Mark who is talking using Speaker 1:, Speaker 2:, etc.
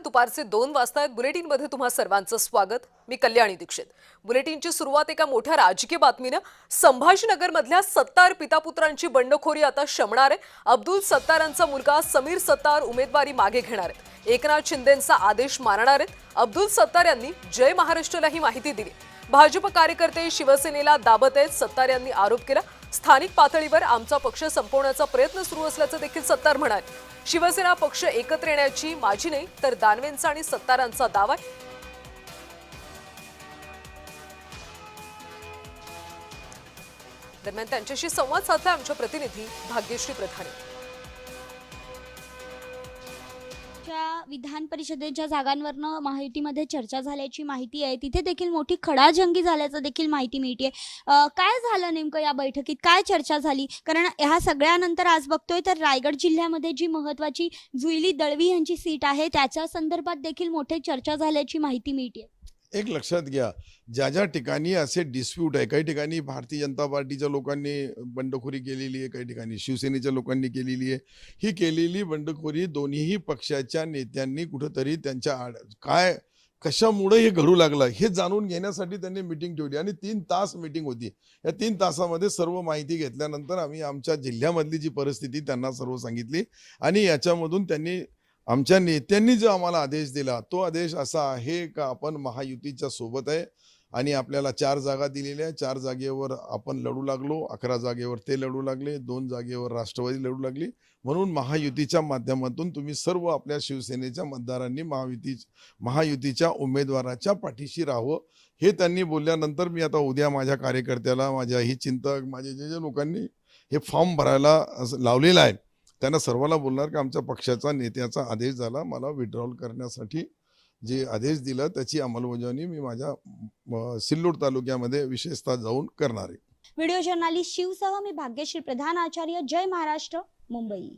Speaker 1: दुपारचे 2 वाजता बुलेटिनमध्ये तुम्हा सर्वांचं स्वागत। मी कल्याणी दीक्षित। बुलेटिनची सुरुवात एका मोठ्या राजकीय बातमीने। संभाजीनगरमधल्या सत्तार पितापुत्रांची बंडखोरी आता शमणार आहे। अब्दुल सत्तारांचा मुलगा समीर सत्तार उमेदवारी मागे घेणार आहेत। एकनाथ शिंदेंचा आदेश मानणार आहेत। अब्दुल सत्तार यांनी जय महाराष्ट्रला ही माहिती दिली। भाजप कार्यकर्ते शिवसेनेला दाबत आहेत। सत्तार यांनी आरोप केला, स्थानिक पातळीवर आमचा पक्ष संपवण्याचा प्रयत्न सुरू असल्याचं देखील सत्तार म्हणाले। शिवसेना पक्ष एकत्र येण्याची माझी नाही तर दानवेंचा आणि सत्तारांचा दावा आहे। दरम्यान त्यांच्याशी संवाद साधला आमच्या प्रतिनिधी भाग्यश्री प्रधान।
Speaker 2: विधान परिषदेच्या जागांवरनं महायुतीमध्ये चर्चा झाल्याची माहिती आहे। तिथे देखील मोठी खडाजंगी झाल्याचं देखील माहिती मिळते। काय झालं नेमकं या बैठकीत, काय चर्चा झाली? कारण ह्या सगळ्यानंतर आज बघतोय तर रायगड जिल्ह्यामध्ये जी महत्त्वाची जुईली दळवी यांची सीट आहे त्याच्या संदर्भात देखील मोठी चर्चा झाल्याची माहिती मिळते।
Speaker 3: एक लक्षात घ्या, ज्या ज्या ठिकाणी असे डिस्प्यूट आहे, काही ठिकाणी भारतीय जनता पार्टीच्या लोकांनी बंडखोरी केलेली आहे, काही ठिकाणी शिवसेनेच्या लोकांनी केलेली आहे। ही केलेली बंडखोरी दोन्हीही पक्षाच्या नेत्यांनी कुठेतरी त्यांच्या काय कशामुळे हे घडू लागलं हे जाणून घेण्यासाठी त्यांनी मीटिंग ठेवली आणि 3 तास मीटिंग होती। या 3 तासामध्ये सर्व माहिती घेतल्यानंतर आम्ही आमच्या जिल्ह्यामधली जी परिस्थिती त्यांना सर्व सांगितली आणि याच्यामधून त्यांनी आमच्या नेत्यांनी जो आम्हाला आदेश दिला तो आदेश असा आहे का आपण महायुतीच्या सोबत आहे आणि आपल्याला 4 जागा दिलेल्या, 4 जागेवर आपण लढू लागलो, 11 जागेवर ते लढू लागले, 2 जागेवर राष्ट्रवादी लढू लागली। म्हणून महायुतीच्या माध्यमातून तुम्ही सर्व आपल्या शिवसेनेच्या मतदारांनी महायुतीच्या उमेदवाराच्या पाठीशी राहावं हे त्यांनी बोलल्यानंतर मी आता उद्या माझ्या कार्यकर्त्याला, माझ्या ही चिंतक, माझे जे लोकांनी हे फॉर्म भरायला लावलेला आहे त्यांना सर्वांना बोलणार की आमच्या पक्षाचा नेत्याचा आदेश झाला, मला विड्रॉल करण्यासाठी जे आदेश दिला त्याची अंमलबजावणी मी माझ्या सिल्लोड तालुक्यामध्ये विशेषतः जाऊन करणार आहे।
Speaker 2: व्हिडिओ जर्नलिस्ट शिवसह मी भाग्यश्री प्रधान, आचार्य, जय महाराष्ट्र, मुंबई।